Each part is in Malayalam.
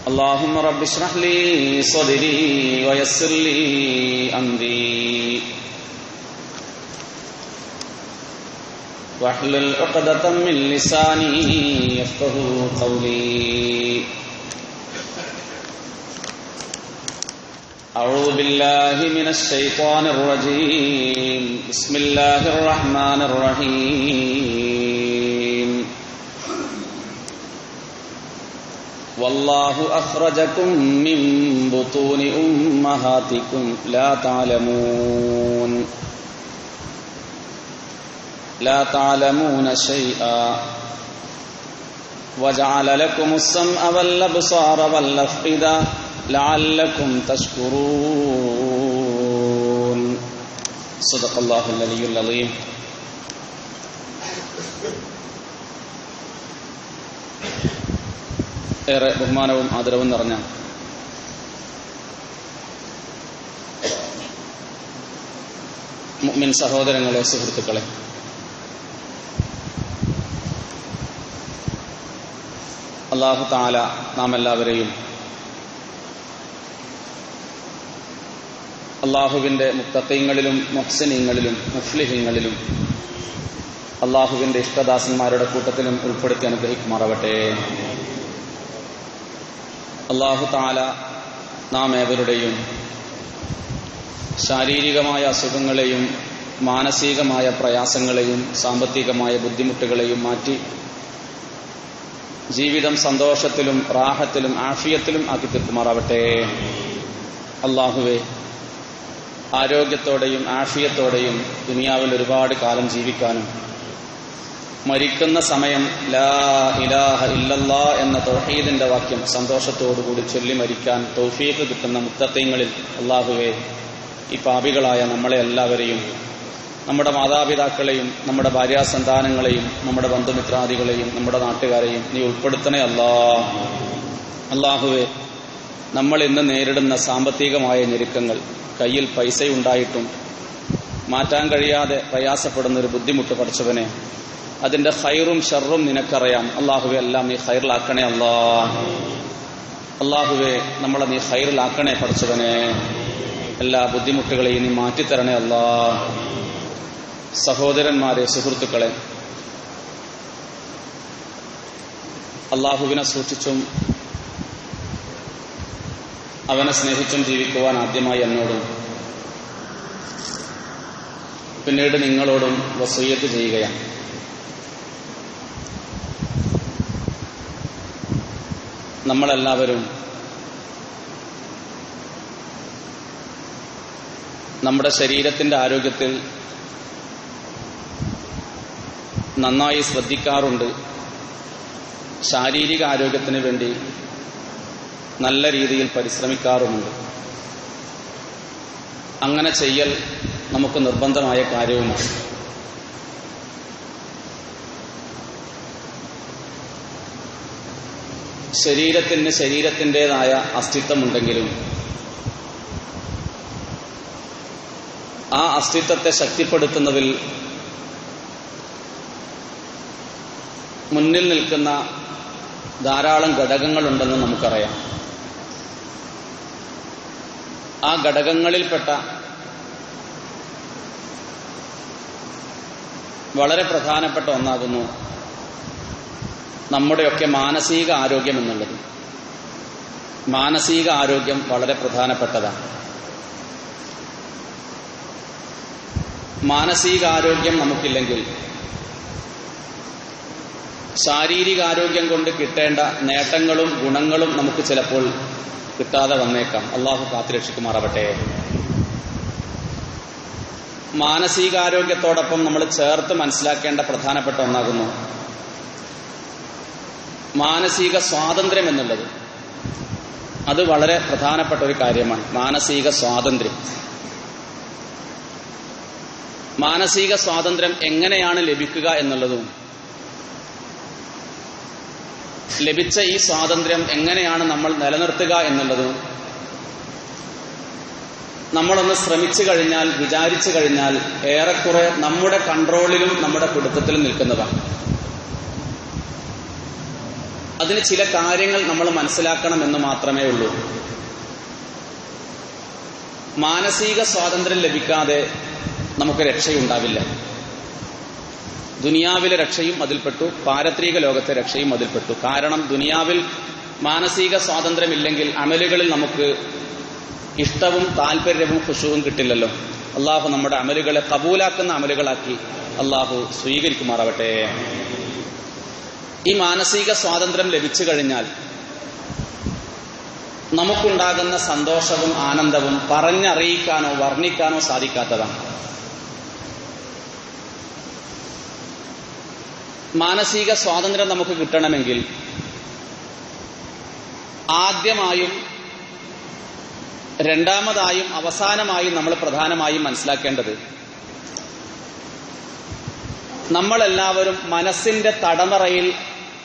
اللهم رب اشرح لي صدري ويسر لي أمري واحلل عقدة من لساني يفقهوا قولي. أعوذ بالله من الشيطان الرجيم. بسم الله الرحمن الرحيم. والله أخرجكم من بطون أمهاتكم لا تعلمون شيئا وجعل لكم السمع والأبصار والأفئدة لعلكم تشكرون. صدق الله العلي العظيم. ഏറെ ബഹുമാനവും ആദരവും നിറഞ്ഞ മുഅ്മിൻ സഹോദരങ്ങളെ, സുഹൃത്തുക്കളെ, അല്ലാഹു തആല നാം എല്ലാവരെയും അല്ലാഹുവിന്റെ മുത്തഖീങ്ങളിലും മുഹ്സിനീങ്ങളിലും മുഫ്ലിഹീങ്ങളിലും അല്ലാഹുവിന്റെ ഇഷ്ടദാസന്മാരുടെ കൂട്ടത്തിലും ഉൾപ്പെടുത്തി അനുഗ്രഹിക്കുമാറാവട്ടെ. അല്ലാഹു തആല നാം ഏവരുടെയും ശാരീരികമായ അസുഖങ്ങളെയും മാനസികമായ പ്രയാസങ്ങളെയും സാമ്പത്തികമായ ബുദ്ധിമുട്ടുകളെയും മാറ്റി ജീവിതം സന്തോഷത്തിലും റാഹത്തിലും ആഫിയത്തിലും ആക്കി തീർക്കുമാറാവട്ടെ. അല്ലാഹുവേ, ആരോഗ്യത്തോടെയും ആഫിയത്തോടെയും ദുനിയാവിൽ ഒരുപാട് കാലം ജീവിക്കാനും മരിക്കുന്ന സമയം ലാ ഇലാഹ ഇല്ലല്ലാ എന്ന തൗഹീദിന്റെ വാക്യം സന്തോഷത്തോടുകൂടി ചൊല്ലി മരിക്കാൻ തൗഫീഖ് കിട്ടുന്ന മുത്തഖീങ്ങളിൽ അല്ലാഹുവേ, ഈ പാപികളായ നമ്മളെ എല്ലാവരെയും, നമ്മുടെ മാതാപിതാക്കളെയും നമ്മുടെ ഭാര്യാസന്താനങ്ങളെയും നമ്മുടെ ബന്ധുമിത്രാദികളെയും നമ്മുടെ നാട്ടുകാരെയും നീ ഉൾപ്പെടുത്തണേ അല്ലാഹുവേ, നമ്മൾ ഇന്ന് നേരിടുന്ന സാമ്പത്തികമായ ഞെരുക്കങ്ങൾ, കയ്യിൽ പൈസയുണ്ടായിട്ടും മാറ്റാൻ കഴിയാതെ പ്രയാസപ്പെടുന്നൊരു ബുദ്ധിമുട്ട് പഠിച്ചവനെ, അതിന്റെ ഖൈറും ഷർറും നിനക്കറിയാം. അല്ലാഹുവേ, എല്ലാം നീ ഖൈറിലാക്കണേ അല്ലാഹുവേ, നമ്മളെ നീ ഖൈറിലാക്കണേ പഠിച്ചവനെ. എല്ലാ ബുദ്ധിമുട്ടുകളെയും നീ മാറ്റിത്തരണേ സഹോദരന്മാരെ, സുഹൃത്തുക്കളെ, അല്ലാഹുവിനെ സൂക്ഷിച്ചും അവനെ സ്നേഹിച്ചും ജീവിക്കുവാൻ ആദ്യമായി എന്നോടും പിന്നീട് നിങ്ങളോടും വസിയ്യത്ത് ചെയ്യുകയാണ്. നമ്മളെല്ലാവരും നമ്മുടെ ശരീരത്തിന്റെ ആരോഗ്യത്തിൽ നന്നായി ശ്രദ്ധിക്കാറുണ്ട്. ശാരീരിക ആരോഗ്യത്തിന് വേണ്ടി നല്ല രീതിയിൽ പരിശ്രമിക്കാറുമുണ്ട്. അങ്ങനെ ചെയ്യൽ നമുക്ക് നിർബന്ധമായ കാര്യവുമാണ്. ശരീരത്തിന് ശരീരത്തിൻ്റെതായ അസ്തിത്വമുണ്ടെങ്കിലും ആ അസ്തിത്വത്തെ ശക്തിപ്പെടുത്തുന്നതിൽ മുന്നിൽ നിൽക്കുന്ന ധാരാളം ഘടകങ്ങളുണ്ടെന്ന് നമുക്കറിയാം. ആ ഘടകങ്ങളിൽപ്പെട്ട വളരെ പ്രധാനപ്പെട്ട ഒന്നാകുന്നു നമ്മുടെയൊക്കെ മാനസിക ആരോഗ്യം എന്നുള്ളത്. മാനസിക ആരോഗ്യം വളരെ പ്രധാനപ്പെട്ടതാണ്. മാനസികാരോഗ്യം നമുക്കില്ലെങ്കിൽ ശാരീരികാരോഗ്യം കൊണ്ട് കിട്ടേണ്ട നേട്ടങ്ങളും ഗുണങ്ങളും നമുക്ക് ചിലപ്പോൾ കിട്ടാതെ വന്നേക്കാം. അള്ളാഹു കാത്തുരക്ഷിക്കുമാറാവട്ടെ. മാനസികാരോഗ്യത്തോടൊപ്പം നമ്മൾ ചേർത്ത് മനസ്സിലാക്കേണ്ട പ്രധാനപ്പെട്ട ഒന്നാകുന്നു മാനസിക സ്വാതന്ത്ര്യം എന്നുള്ളത്. അത് വളരെ പ്രധാനപ്പെട്ട ഒരു കാര്യമാണ്. മാനസിക സ്വാതന്ത്ര്യം. മാനസിക സ്വാതന്ത്ര്യം എങ്ങനെയാണ് ലഭിക്കുക എന്നുള്ളതും ലഭിച്ച ഈ സ്വാതന്ത്ര്യം എങ്ങനെയാണ് നമ്മൾ നിലനിർത്തുക എന്നുള്ളതും നമ്മളൊന്ന് ശ്രമിച്ചു കഴിഞ്ഞാൽ, വിചാരിച്ചു കഴിഞ്ഞാൽ ഏറെക്കുറെ നമ്മുടെ കൺട്രോളിലും നമ്മുടെ പിടുത്തത്തിലും നിൽക്കുന്നതാണ്. അതിന് ചില കാര്യങ്ങൾ നമ്മൾ മനസ്സിലാക്കണമെന്ന് മാത്രമേ ഉള്ളൂ. മാനസിക സ്വാതന്ത്ര്യം ലഭിക്കാതെ നമുക്ക് രക്ഷയുണ്ടാവില്ല. ദുനിയാവിലെ രക്ഷയും അതിൽപ്പെട്ടു, പാരത്രിക ലോകത്തെ രക്ഷയും അതിൽപ്പെട്ടു. കാരണം ദുനിയാവിൽ മാനസിക സ്വാതന്ത്ര്യമില്ലെങ്കിൽ അമലുകളിൽ നമുക്ക് ഇഷ്ടവും താല്പര്യവും ഖുശൂവും കിട്ടില്ലല്ലോ. അള്ളാഹു നമ്മുടെ അമലുകളെ കബൂലാക്കുന്ന അമലുകളാക്കി അള്ളാഹു സ്വീകരിക്കുമാറാവട്ടെ. ഈ മാനസിക സ്വാതന്ത്ര്യം ലഭിച്ചു കഴിഞ്ഞാൽ നമുക്കുണ്ടാകുന്ന സന്തോഷവും ആനന്ദവും പറഞ്ഞറിയിക്കാനോ വർണ്ണിക്കാനോ സാധിക്കാത്തതാണ്. മാനസിക സ്വാതന്ത്ര്യം നമുക്ക് കിട്ടണമെങ്കിൽ ആദ്യമായും രണ്ടാമതായും അവസാനമായും നമ്മൾ പ്രധാനമായും മനസ്സിലാക്കേണ്ടത്, നമ്മളെല്ലാവരും മനസ്സിന്റെ തടവറയിൽ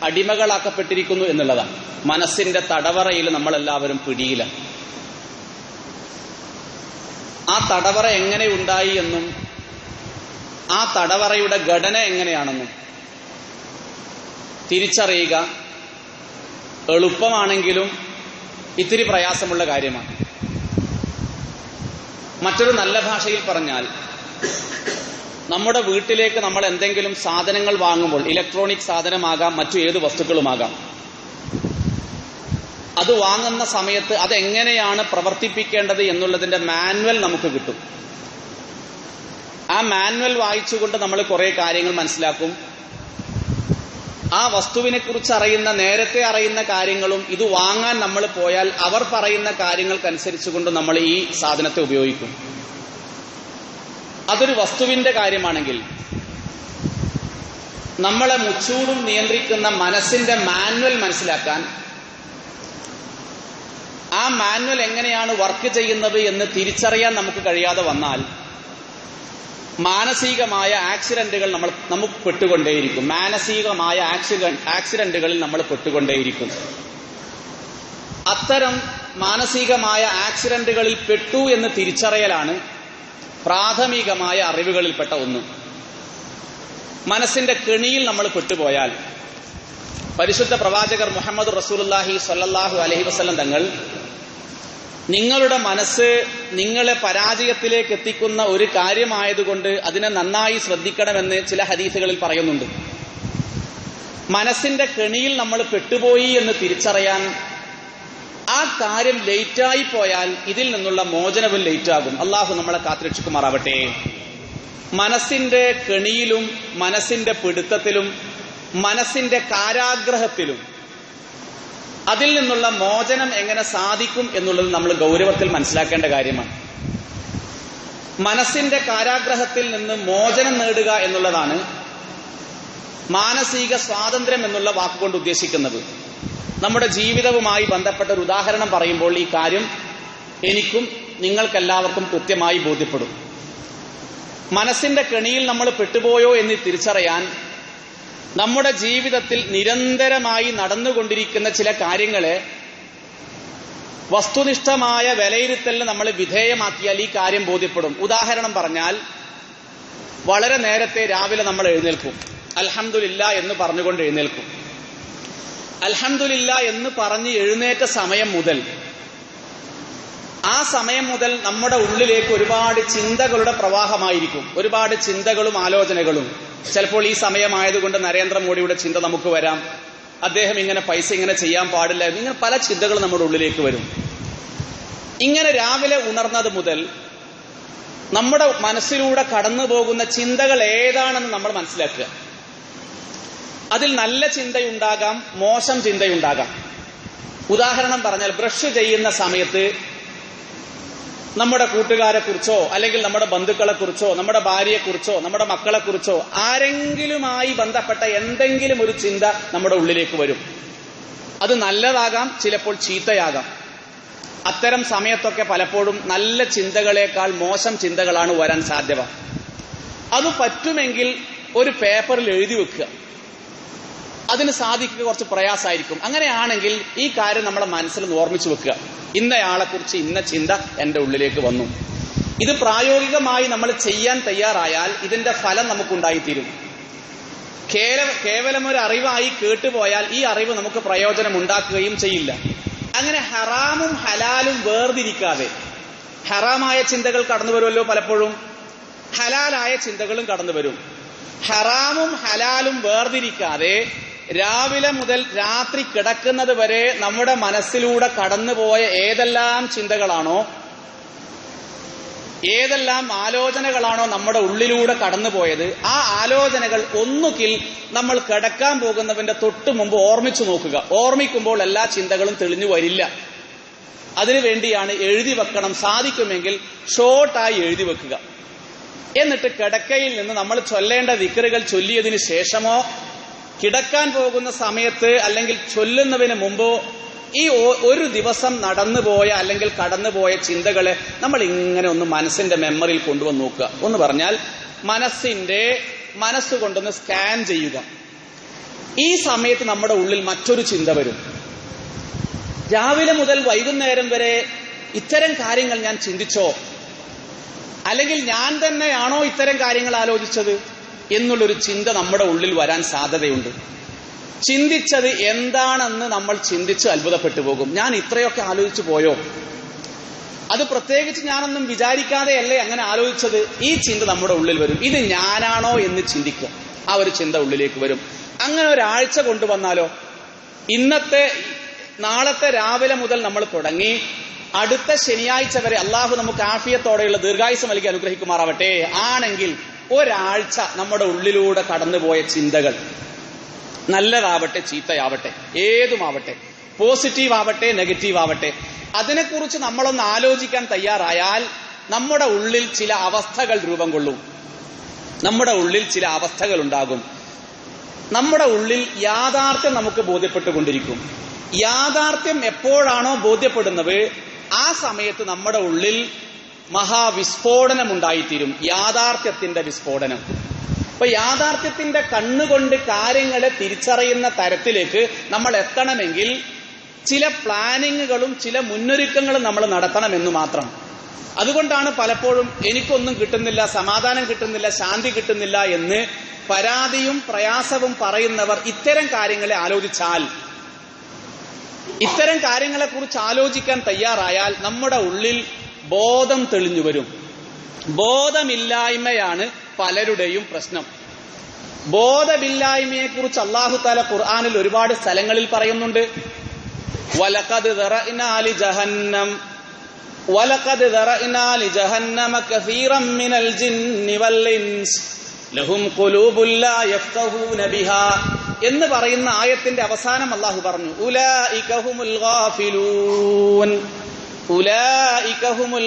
അടിമകളാക്കപ്പെട്ടിരിക്കുന്നു എന്നുള്ളതാണ്. മനസ്സിന്റെ തടവറയിൽ നമ്മളെല്ലാവരും പിടിയിലാണ്. ആ തടവറ എങ്ങനെ ഉണ്ടായി എന്നും ആ തടവറയുടെ ഘടന എങ്ങനെയാണെന്നും തിരിച്ചറിയുക എളുപ്പമാണെങ്കിലും ഇത്തിരി പ്രയാസമുള്ള കാര്യമാണ്. മറ്റൊരു നല്ല ഭാഷയിൽ പറഞ്ഞാൽ, നമ്മുടെ വീട്ടിലേക്ക് നമ്മൾ എന്തെങ്കിലും സാധനങ്ങൾ വാങ്ങുമ്പോൾ, ഇലക്ട്രോണിക് സാധനമാകാം, മറ്റു ഏത് വസ്തുക്കളുമാകാം, അത് വാങ്ങുന്ന സമയത്ത് അതെങ്ങനെയാണ് പ്രവർത്തിപ്പിക്കേണ്ടത് എന്നുള്ളതിന്റെ മാനുവൽ നമുക്ക് കിട്ടും. ആ മാനുവൽ വായിച്ചുകൊണ്ട് നമ്മൾ കുറെ കാര്യങ്ങൾ മനസ്സിലാക്കും. ആ വസ്തുവിനെ കുറിച്ച് നേരത്തെ അറിയുന്ന കാര്യങ്ങളും ഇത് വാങ്ങാൻ നമ്മൾ പോയാൽ അവർ പറയുന്ന കാര്യങ്ങൾക്കനുസരിച്ചുകൊണ്ട് നമ്മൾ ഈ സാധനത്തെ ഉപയോഗിക്കും. അതൊരു വസ്തുവിന്റെ കാര്യമാണെങ്കിൽ നമ്മളെ മുച്ചൂടും നിയന്ത്രിക്കുന്ന മനസ്സിന്റെ മാനുവൽ മനസ്സിലാക്കാൻ, ആ മാനുവൽ എങ്ങനെയാണ് വർക്ക് ചെയ്യുന്നത് എന്ന് തിരിച്ചറിയാൻ നമുക്ക് കഴിയാതെ വന്നാൽ മാനസികമായ ആക്സിഡന്റുകൾ നമുക്ക് പെട്ടുകൊണ്ടേയിരിക്കും. മാനസികമായ ആക്സിഡന്റുകളിൽ നമ്മൾ പെട്ടുകൊണ്ടേയിരിക്കും. അത്തരം മാനസികമായ ആക്സിഡന്റുകളിൽ പെട്ടു എന്ന് തിരിച്ചറിയലാണ് പ്രാഥമികമായ അറിവുകളിൽപ്പെട്ട ഒന്ന്. മനസ്സിന്റെ കെണിയിൽ നമ്മൾ പെട്ടുപോയാൽ, പരിശുദ്ധ പ്രവാചകർ മുഹമ്മദ് റസൂലുള്ളാഹി സ്വല്ലല്ലാഹു അലൈഹി വസല്ലം തങ്ങൾ നിങ്ങളുടെ മനസ്സ് നിങ്ങളെ പരാജയത്തിലേക്ക് എത്തിക്കുന്ന ഒരു കാര്യമായതുകൊണ്ട് അതിനെ നന്നായി ശ്രദ്ധിക്കണമെന്ന് ചില ഹദീസുകളിൽ പറയുന്നുണ്ട്. മനസ്സിന്റെ കെണിയിൽ നമ്മൾ പെട്ടുപോയി എന്ന് തിരിച്ചറിയാൻ ആ കാര്യം ലേറ്റായി പോയാൽ ഇതിൽ നിന്നുള്ള മോചനവും ലേറ്റാകും. അള്ളാഹു നമ്മളെ കാത്തുരക്ഷിക്കുമാറാവട്ടെ. മനസ്സിന്റെ കെണിയിലും മനസ്സിന്റെ പിടുത്തത്തിലും മനസ്സിന്റെ കാരാഗ്രഹത്തിലും അതിൽ നിന്നുള്ള മോചനം എങ്ങനെ സാധിക്കും എന്നുള്ളത് നമ്മൾ ഗൗരവത്തിൽ മനസ്സിലാക്കേണ്ട കാര്യമാണ്. മനസ്സിന്റെ കാരാഗ്രഹത്തിൽ നിന്ന് മോചനം നേടുക എന്നുള്ളതാണ് മാനസിക സ്വാതന്ത്ര്യം എന്നുള്ള വാക്കുകൊണ്ട് ഉദ്ദേശിക്കുന്നത്. നമ്മുടെ ജീവിതവുമായി ബന്ധപ്പെട്ട ഒരു ഉദാഹരണം പറയുമ്പോൾ ഈ കാര്യം എനിക്കും നിങ്ങൾക്കെല്ലാവർക്കും കൃത്യമായി ബോധ്യപ്പെടും. മനസ്സിന്റെ കെണിയിൽ നമ്മൾ പെട്ടുപോയോ എന്ന് തിരിച്ചറിയാൻ നമ്മുടെ ജീവിതത്തിൽ നിരന്തരമായി നടന്നുകൊണ്ടിരിക്കുന്ന ചില കാര്യങ്ങളെ വസ്തുനിഷ്ഠമായ വിലയിരുത്തലിന് നമ്മൾ വിധേയമാക്കിയാൽ ഈ കാര്യം ബോധ്യപ്പെടും. ഉദാഹരണം പറഞ്ഞാൽ, വളരെ നേരത്തെ രാവിലെ നമ്മൾ എഴുന്നേൽക്കും, അൽഹംദുലില്ലാ എന്ന് പറഞ്ഞുകൊണ്ട് എഴുന്നേൽക്കും. അൽഹംദുലില്ലാ എന്ന് പറഞ്ഞ് എഴുന്നേറ്റ സമയം മുതൽ, ആ സമയം മുതൽ നമ്മുടെ ഉള്ളിലേക്ക് ഒരുപാട് ചിന്തകളുടെ പ്രവാഹമായിരിക്കും. ഒരുപാട് ചിന്തകളും ആലോചനകളും. ചിലപ്പോൾ ഈ സമയമായതുകൊണ്ട് നരേന്ദ്രമോദിയുടെ ചിന്ത നമുക്ക് വരാം, അദ്ദേഹം ഇങ്ങനെ പൈസ ഇങ്ങനെ ചെയ്യാൻ പാടില്ല, ഇങ്ങനെ പല ചിന്തകളും നമ്മുടെ ഉള്ളിലേക്ക് വരും. ഇങ്ങനെ രാവിലെ ഉണർന്നത് മുതൽ നമ്മുടെ മനസ്സിലൂടെ കടന്നു പോകുന്ന ചിന്തകൾ ഏതാണെന്ന് നമ്മൾ മനസ്സിലാക്കുക. അതിൽ നല്ല ചിന്തയുണ്ടാകാം, മോശം ചിന്തയുണ്ടാകാം. ഉദാഹരണം പറഞ്ഞാൽ, ബ്രഷ് ചെയ്യുന്ന സമയത്ത് നമ്മുടെ കൂട്ടുകാരെ കുറിച്ചോ അല്ലെങ്കിൽ നമ്മുടെ ബന്ധുക്കളെ കുറിച്ചോ നമ്മുടെ ഭാര്യയെക്കുറിച്ചോ നമ്മുടെ മക്കളെ കുറിച്ചോ ആരെങ്കിലുമായി ബന്ധപ്പെട്ട എന്തെങ്കിലും ഒരു ചിന്ത നമ്മുടെ ഉള്ളിലേക്ക് വരും. അത് നല്ലതാകാം, ചിലപ്പോൾ ചീത്തയാകാം. അത്തരം സമയത്തൊക്കെ പലപ്പോഴും നല്ല ചിന്തകളേക്കാൾ മോശം ചിന്തകളാണ് വരാൻ സാധ്യത. അത് പറ്റുമെങ്കിൽ ഒരു പേപ്പറിൽ എഴുതി വെക്കുക. അതിന് സാധിക്കുക കുറച്ച് പ്രയാസമായിരിക്കും. അങ്ങനെയാണെങ്കിൽ ഈ കാര്യം നമ്മുടെ മനസ്സിൽ ഓർമ്മിച്ചു വെക്കുക. ഇന്നയാളെക്കുറിച്ച് ഇന്ന ചിന്ത എന്റെ ഉള്ളിലേക്ക് വന്നു. ഇത് പ്രായോഗികമായി നമ്മൾ ചെയ്യാൻ തയ്യാറായാൽ ഇതിന്റെ ഫലം നമുക്കുണ്ടായിത്തീരും. കേവലം ഒരു അറിവായി കേട്ടുപോയാൽ ഈ അറിവ് നമുക്ക് പ്രയോജനം ഉണ്ടാക്കുകയും ചെയ്യില്ല. അങ്ങനെ ഹറാമും ഹലാലും വേർതിരിക്കാതെ, ഹറാമായ ചിന്തകൾ കടന്നു വരുമല്ലോ പലപ്പോഴും, ഹലാലായ ചിന്തകളും കടന്നു വരും. ഹറാമും ഹലാലും വേർതിരിക്കാതെ രാവിലെ മുതൽ രാത്രി കിടക്കുന്നത് വരെ നമ്മുടെ മനസ്സിലൂടെ കടന്നുപോയ ഏതെല്ലാം ചിന്തകളാണോ, ഏതെല്ലാം ആലോചനകളാണോ നമ്മുടെ ഉള്ളിലൂടെ കടന്നുപോയത്, ആ ആലോചനകൾ ഒന്നുകിൽ നമ്മൾ കിടക്കാൻ പോകുന്നതിന്റെ തൊട്ടു മുമ്പ് ഓർമ്മിച്ചു നോക്കുക. ഓർമ്മിക്കുമ്പോൾ എല്ലാ ചിന്തകളും തെളിഞ്ഞു വരില്ല. അതിനുവേണ്ടിയാണ് എഴുതി വെക്കണം. സാധിക്കുമെങ്കിൽ ഷോർട്ടായി എഴുതി വെക്കുക. എന്നിട്ട് കിടക്കയിൽ നിന്ന് നമ്മൾ ചൊല്ലേണ്ട ദിക്റുകൾ ചൊല്ലിയതിനു ശേഷമോ കിടക്കാൻ പോകുന്ന സമയത്ത് അല്ലെങ്കിൽ ചൊല്ലുന്നതിന് മുമ്പോ ഈ ഒരു ദിവസം നടന്നുപോയ അല്ലെങ്കിൽ കടന്നുപോയ ചിന്തകളെ നമ്മൾ ഇങ്ങനെ ഒന്ന് മനസ്സിന്റെ മെമ്മറിയിൽ കൊണ്ടുവന്ന് നോക്കുക. ഒന്ന് പറഞ്ഞാൽ മനസ്സുകൊണ്ടൊന്ന് സ്കാൻ ചെയ്യുക. ഈ സമയത്ത് നമ്മുടെ ഉള്ളിൽ മറ്റൊരു ചിന്ത വരും. രാവിലെ മുതൽ വൈകുന്നേരം വരെ ഇത്തരം കാര്യങ്ങൾ ഞാൻ ചിന്തിച്ചോ, അല്ലെങ്കിൽ ഞാൻ തന്നെയാണോ ഇത്തരം കാര്യങ്ങൾ ആലോചിച്ചത് എന്നുള്ളൊരു ചിന്ത നമ്മുടെ ഉള്ളിൽ വരാൻ സാധ്യതയുണ്ട്. ചിന്തിച്ചത് എന്താണെന്ന് നമ്മൾ ചിന്തിച്ച് അത്ഭുതപ്പെട്ടു പോകും. ഞാൻ ഇത്രയൊക്കെ ആലോചിച്ചു പോയോ, അത് പ്രത്യേകിച്ച് ഞാനൊന്നും വിചാരിക്കാതെയല്ലേ അങ്ങനെ ആലോചിച്ചത്, ഈ ചിന്ത നമ്മുടെ ഉള്ളിൽ വരും. ഇത് ഞാനാണോ എന്ന് ചിന്തിക്കുക. ആ ഒരു ചിന്ത ഉള്ളിലേക്ക് വരും. അങ്ങനെ ഒരാഴ്ച കൊണ്ടുവന്നാലോ, നാളത്തെ രാവിലെ മുതൽ നമ്മൾ തുടങ്ങി അടുത്ത ശനിയാഴ്ച വരെ അള്ളാഹു നമുക്ക് ആഫിയത്തോടെയുള്ള ദീർഘായുസ് നൽകി അനുഗ്രഹിക്കുമാറാവട്ടെ. ആണെങ്കിൽ ഒരാഴ്ച നമ്മുടെ ഉള്ളിലൂടെ കടന്നുപോയ ചിന്തകൾ, നല്ലതാവട്ടെ ചീത്തയാവട്ടെ ഏതുമാവട്ടെ, പോസിറ്റീവ് ആവട്ടെ നെഗറ്റീവ് ആവട്ടെ, അതിനെക്കുറിച്ച് നമ്മളൊന്ന് ആലോചിക്കാൻ തയ്യാറായാൽ നമ്മുടെ ഉള്ളിൽ ചില അവസ്ഥകൾ രൂപം കൊള്ളും. നമ്മുടെ ഉള്ളിൽ ചില അവസ്ഥകൾ ഉണ്ടാകും. നമ്മുടെ ഉള്ളിൽ യാഥാർത്ഥ്യം നമുക്ക് ബോധ്യപ്പെട്ടുകൊണ്ടിരിക്കും. യാഥാർത്ഥ്യം എപ്പോഴാണോ ബോധ്യപ്പെടുന്നത്, ആ സമയത്ത് നമ്മുടെ ഉള്ളിൽ മഹാവിസ്ഫോടനം ഉണ്ടായിത്തീരും. യാഥാർത്ഥ്യത്തിന്റെ വിസ്ഫോടനം. അപ്പൊ യാഥാർത്ഥ്യത്തിന്റെ കണ്ണുകൊണ്ട് കാര്യങ്ങളെ തിരിച്ചറിയുന്ന തരത്തിലേക്ക് നമ്മൾ എത്തണമെങ്കിൽ ചില പ്ലാനിങ്ങുകളും ചില മുന്നൊരുക്കങ്ങളും നമ്മൾ നടത്തണമെന്ന് മാത്രം. അതുകൊണ്ടാണ് പലപ്പോഴും എനിക്കൊന്നും കിട്ടുന്നില്ല, സമാധാനം കിട്ടുന്നില്ല, ശാന്തി കിട്ടുന്നില്ല എന്ന് പരാതിയും പ്രയാസവും പറയുന്നവർ ഇത്തരം കാര്യങ്ങളെ ആലോചിച്ചാൽ, ഇത്തരം കാര്യങ്ങളെക്കുറിച്ച് ആലോചിക്കാൻ തയ്യാറായാൽ നമ്മുടെ ഉള്ളിൽ ബോധം തെളിഞ്ഞു വരും. ബോധമില്ലായ്മയാണ് പലരുടെയും പ്രശ്നം. ബോധമില്ലായ്മയെക്കുറിച്ച് അല്ലാഹു തആല ഖുർആനിൽ ഒരുപാട് സ്ഥലങ്ങളിൽ പറയുന്നുണ്ട്. വലഖദ് ദറഅനാ ലിജഹന്നമ കസീറൻ മിനൽ ജിന്നി വൽ ഇൻസ് ലഹും ഖുലൂബുൻ ലാ യഫ്ഖഹൂന ബിഹാ എന്ന് പറയുന്ന ആയത്തിന്റെ അവസാനം അല്ലാഹു പറഞ്ഞു, ഉലൈക ഹുമുൽ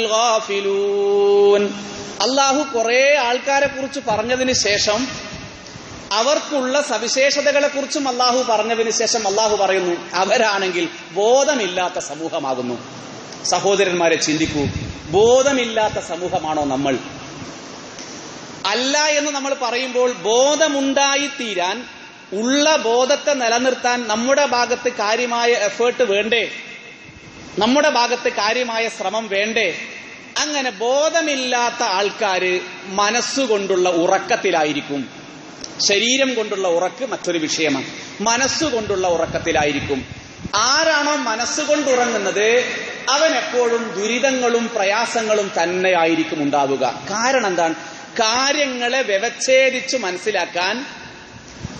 ഗാഫിലൂൻ. അല്ലാഹു കുറെ ആൾക്കാരെ കുറിച്ച് പറഞ്ഞതിന് ശേഷം അവർക്കുള്ള സവിശേഷതകളെ കുറിച്ചും അല്ലാഹു പറഞ്ഞതിന് ശേഷം അല്ലാഹു പറയുന്നു, അവരാണെങ്കിൽ ബോധമില്ലാത്ത സമൂഹമാകുന്നു. സഹോദരന്മാരെ ചിന്തിക്കൂ, ബോധമില്ലാത്ത സമൂഹമാണോ നമ്മൾ? അല്ല എന്ന് നമ്മൾ പറയുമ്പോൾ ബോധമുണ്ടായിത്തീരാൻ, ഉള്ള ബോധത്തെ നിലനിർത്താൻ നമ്മുടെ ഭാഗത്ത് കാര്യമായ എഫേർട്ട് വേണ്ടേ? നമ്മുടെ ഭാഗത്ത് കാര്യമായ ശ്രമം വേണ്ടേ? അങ്ങനെ ബോധമില്ലാത്ത ആൾക്കാര് മനസ്സുകൊണ്ടുള്ള ഉറക്കത്തിലായിരിക്കും. ശരീരം കൊണ്ടുള്ള ഉറക്ക് മറ്റൊരു വിഷയമാണ്. മനസ്സുകൊണ്ടുള്ള ഉറക്കത്തിലായിരിക്കും. ആരാണോ മനസ്സുകൊണ്ട് ഉറങ്ങുന്നത് അവൻ എപ്പോഴും ദുരിതങ്ങളും പ്രയാസങ്ങളും തന്നെയായിരിക്കും ഉണ്ടാവുക. കാരണം എന്താണ്? കാര്യങ്ങളെ വ്യവച്ഛേദിച്ച് മനസ്സിലാക്കാൻ,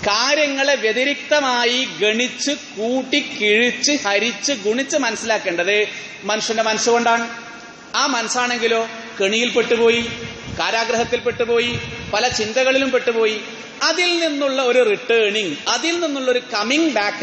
കാര്യങ്ങളെ വ്യതിരിക്തമായി ഗണിച്ച് കൂട്ടി കിഴിച്ച് ഹരിച്ച് ഗുണിച്ച് മനസ്സിലാക്കേണ്ടത് മനുഷ്യന്റെ മനസ്സുകൊണ്ടാണ്. ആ മനസ്സാണെങ്കിലോ കെണിയിൽ പെട്ടുപോയി, കാരാഗ്രഹത്തിൽ പെട്ടുപോയി, പല ചിന്തകളിലും പെട്ടുപോയി. അതിൽ നിന്നുള്ള ഒരു റിട്ടേണിംഗ്, അതിൽ നിന്നുള്ള ഒരു കമ്മിങ് ബാക്ക്